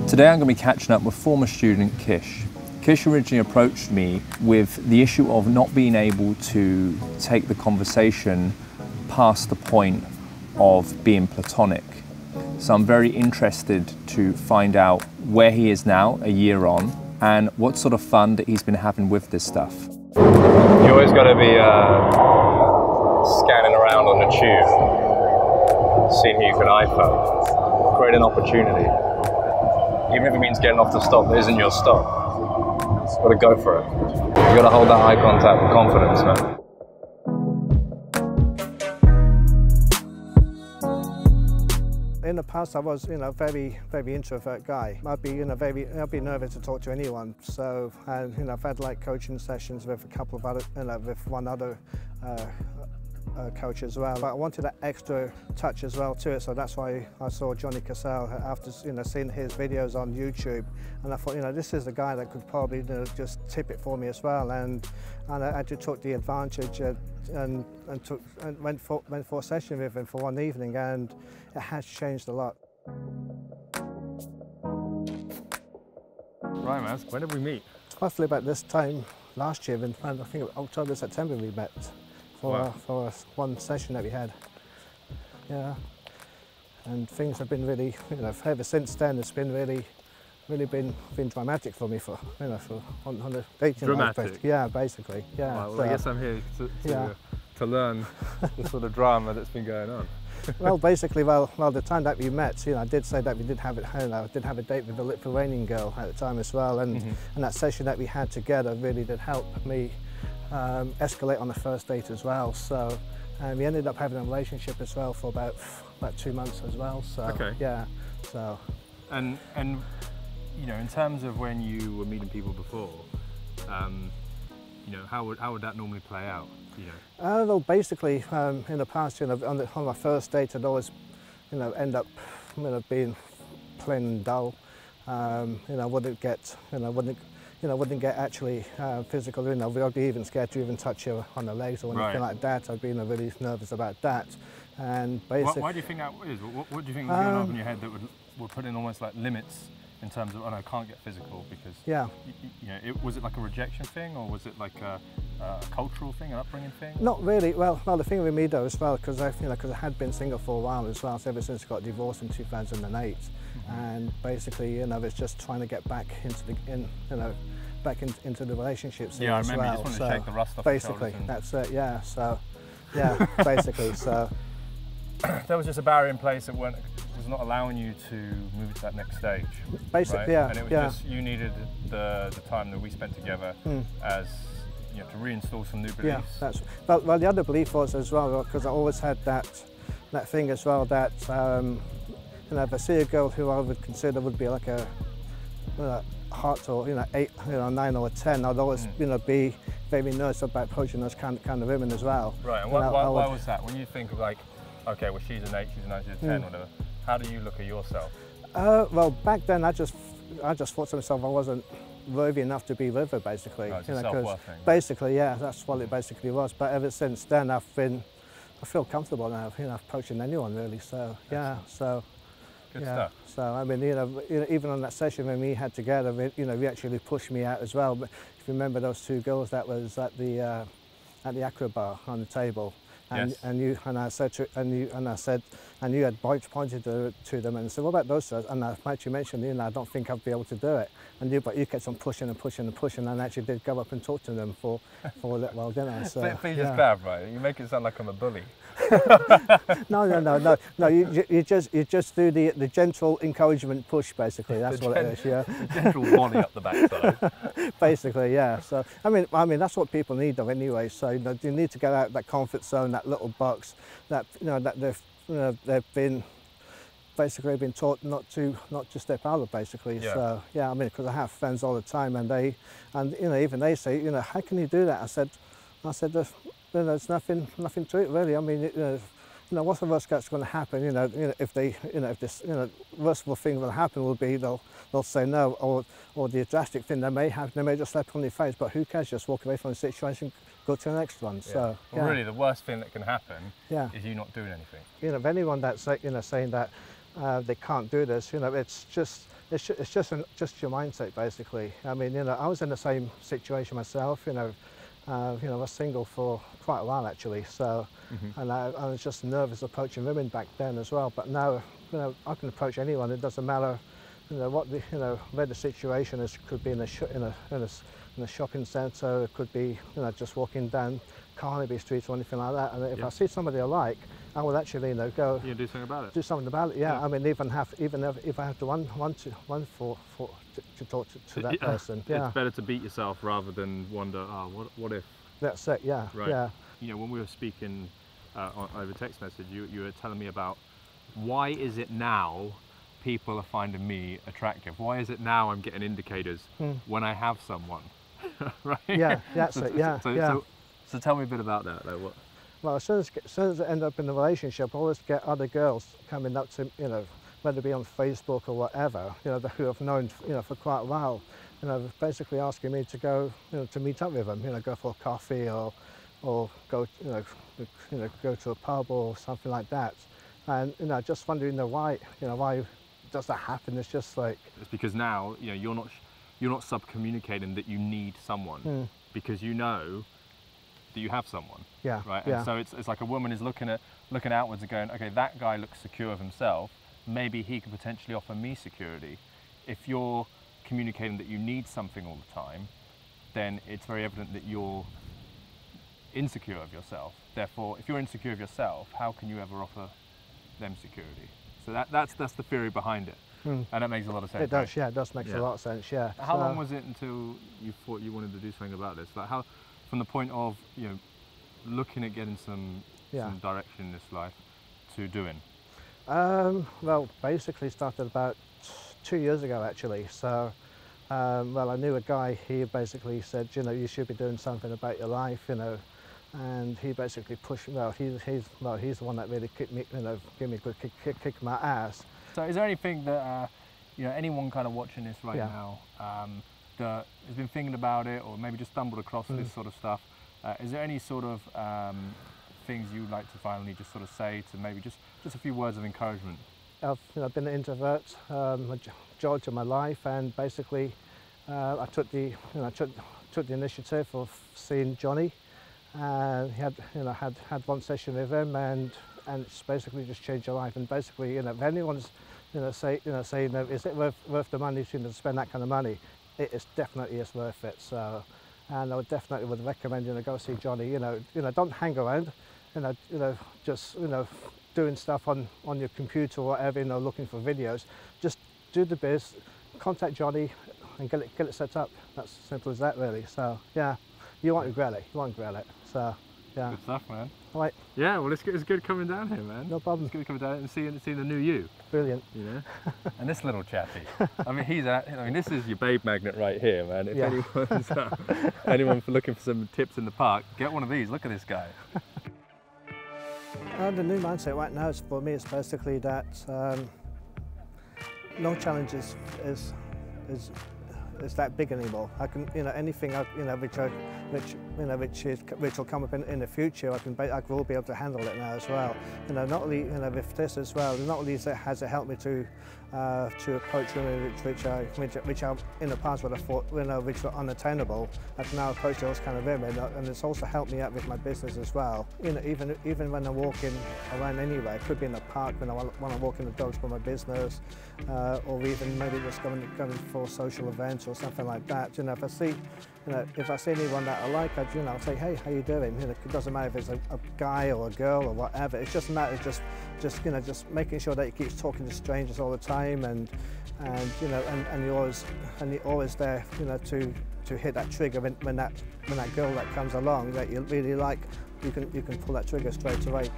Today I'm going to be catching up with former student Kish. Kish originally approached me with the issue of not being able to take the conversation past the point of being platonic. So I'm very interested to find out where he is now, a year on, and what sort of fun that he's been having with this stuff. You always got to be scanning around on the tube, seeing who you can iPhone, create an opportunity. Even if it means getting off the stop that isn't your stop, you've got to go for it. You've got to hold that eye contact with confidence, man. In the past, I was, very introvert guy. I'd be nervous to talk to anyone. So, and I've had like coaching sessions with a couple of other, with one other coach as well. But I wanted that extra touch as well to it, so that's why I saw Johnny Cassell after seeing his videos on YouTube, and I thought this is the guy that could probably just tip it for me as well, and I actually took the advantage and went for a session with him for one evening, and it has changed a lot. Right, man. When did we meet? Roughly about this time last year, I think October, September we met. For one session that we had, yeah, and things have been really, ever since then it's been really been dramatic for me on the dating dramatic aspect. Yeah, basically, yeah. Well, I guess I'm here to learn the sort of drama that's been going on. Well, basically, the time that we met, I did say that we did have it. I did have a date with a Lithuanian girl at the time as well, and and that session that we had together really did help me escalate on the first date as well. So we ended up having a relationship as well for about 2 months as well. So okay. Yeah. So and in terms of when you were meeting people before, how would that normally play out? Well, basically, in the past, on my first date, I'd always, end up, being plain and dull. Wouldn't get actually physical. I'd be even scared to even touch you on the legs or anything like that. I'd be really nervous about that. And basically, why do you think that is? What do you think was going on in your head that would put in almost like limits in terms of, oh no, I can't get physical because, was it like a rejection thing, or was it like a cultural thing, an upbringing thing? Not really. Well, the thing with me though as well, because I had been single for a while as well, so ever since I got divorced in 2008, and basically, it's just trying to get back into the relationships. Yeah, I remember. You just wanted to shake the rust off. Basically, that's it. Yeah. So, yeah, basically, so. There was just a barrier in place that was not allowing you to move to that next stage. Basically, right? yeah. And it was just, you needed the time that we spent together as, to reinstall some new beliefs. Yeah, well, the other belief was as well, because I always had that thing as well that, if I see a girl who I would consider would be like a hot or 8, 9 or a 10, I'd always be very nervous about approaching those kind of women as well. Right, and why was that? When you think of like, okay, well she's an 8, she's a 9, she's a 10, whatever. How do you look at yourself? Well, back then I just thought to myself I wasn't worthy enough to be with her, basically. Oh, it's a self-worth thing. Basically, yeah, that's what it basically was. But ever since then, I feel comfortable now, approaching anyone really. So yeah, so. Good stuff. So I mean, even on that session when we had together, we actually pushed me out as well. But if you remember those 2 girls that was at the Aqua Bar on the table, and yes. you had pointed to them and said, what about those two? And I actually mentioned, I don't think I'd be able to do it. But you kept on pushing and pushing and pushing, and I actually did go up and talk to them for a little while, didn't I? So, please just bad, right? You make it sound like I'm a bully. No. You just do the gentle encouragement push, basically. That's what it is. Yeah. The gentle volley up the backside. Basically, yeah. So I mean that's what people need though anyway. So you need to get out of that comfort zone, that little box that that they've been basically been taught not to step out of, basically. Yeah. So yeah, I mean, because I have friends all the time, and even they say, how can you do that? I said, there's nothing to it really. I mean, what's the worst that's going to happen? If this worst thing will happen will be they'll say no, or the drastic thing they may just slap on your face. But who cares? Just walk away from the situation, go to the next one. Yeah. So well, really, the worst thing that can happen is you not doing anything. If anyone that's saying that they can't do this, it's just It's just your mindset, basically. I mean, you know, I was in the same situation myself. You know, I was single for quite a while actually. So, and I was just nervous approaching women back then as well. But now, you know, I can approach anyone. It doesn't matter, you know, what the, you know, where the situation is. It could be in a shopping centre. It could be, you know, just walking down Carnaby Street or anything like that. And if I see somebody I like, I will actually, you know, go. You do something about it. Do something about it. Yeah. I mean, even if I have to run to talk to that person. Yeah. It's better to beat yourself rather than wonder, oh, what if? That's it. Yeah. Right. Yeah. You know, when we were speaking over text message, you were telling me about why is it now people are finding me attractive? Why is it now I'm getting indicators when I have someone? Right. Yeah. That's it. Yeah. So tell me a bit about that. Like what? Well, as soon as I end up in a relationship, I always get other girls coming up to, you know, whether it be on Facebook or whatever, you know, who I've known, you know, for quite a while, you know, basically asking me to go, you know, to meet up with them, you know, go for a coffee or go, you know, go to a pub or something like that. And, you know, just wondering, you know, why does that happen? It's just like... It's because now, you know, you're not sub-communicating that you need someone because you know that you have someone. Yeah. Right. Yeah. And so it's like a woman is looking outwards and going, okay, that guy looks secure of himself. Maybe he could potentially offer me security. If you're communicating that you need something all the time, then it's very evident that you're insecure of yourself. Therefore, if you're insecure of yourself, how can you ever offer them security? So that's the theory behind it. And that makes a lot of sense. It does, right? Yeah, it does make a lot of sense, yeah. How long was it until you thought you wanted to do something about this? Like how, from the point of, you know, looking at getting some direction in this life to doing? Well, basically started about 2 years ago actually. So, well, I knew a guy. He basically said, you know, you should be doing something about your life, you know, and he basically pushed. Well, he's the one that really kicked me, you know, gave me a good kick my ass. So, is there anything that you know, anyone kind of watching this right now that has been thinking about it, or maybe just stumbled across this sort of stuff? Is there any sort of things you'd like to finally just sort of say to maybe just a few words of encouragement? I've been an introvert majority of my life, and basically I took the initiative of seeing Johnny. He had one session with him, and it's basically just changed your life. And basically, you know, if anyone's saying, is it worth the money to spend that kind of money? It is definitely worth it. So. And I would recommend, you know, go see Johnny. You know, don't hang around, just doing stuff on your computer or whatever, you know, looking for videos. Just do the biz, contact Johnny, and get it set up. That's as simple as that, really. So yeah, you won't regret it. You won't regret it. So yeah. Good stuff, man. All right. Yeah, well, it's good coming down here, man. No problem. It's good coming down and seeing the new you. Brilliant. You know. And this little chappy. I mean, this is your babe magnet right here, man. If anyone's looking for some tips in the park, get one of these. Look at this guy. The new mindset right now for me is basically that no challenge is that big anymore. I can, you know, anything, which will come up in the future, I will be able to handle it now as well. You know, not only, you know, with this as well. Not only has it helped me to approach women which I in the past would have thought, you know, which were unattainable. I can now approach those kind of women, and it's also helped me out with my business as well. You know, even when I'm walking around anywhere, it could be in the park when I'm walking the dogs for my business, or even maybe just going for social events or something like that. You know, if I see anyone that I like, I'll say, hey, how you doing? You know, it doesn't matter if it's a guy or a girl or whatever. It's just a matter of just making sure that you keep talking to strangers all the time, and you're always there, you know, to hit that trigger when that girl that comes along that you really like, you can pull that trigger straight away.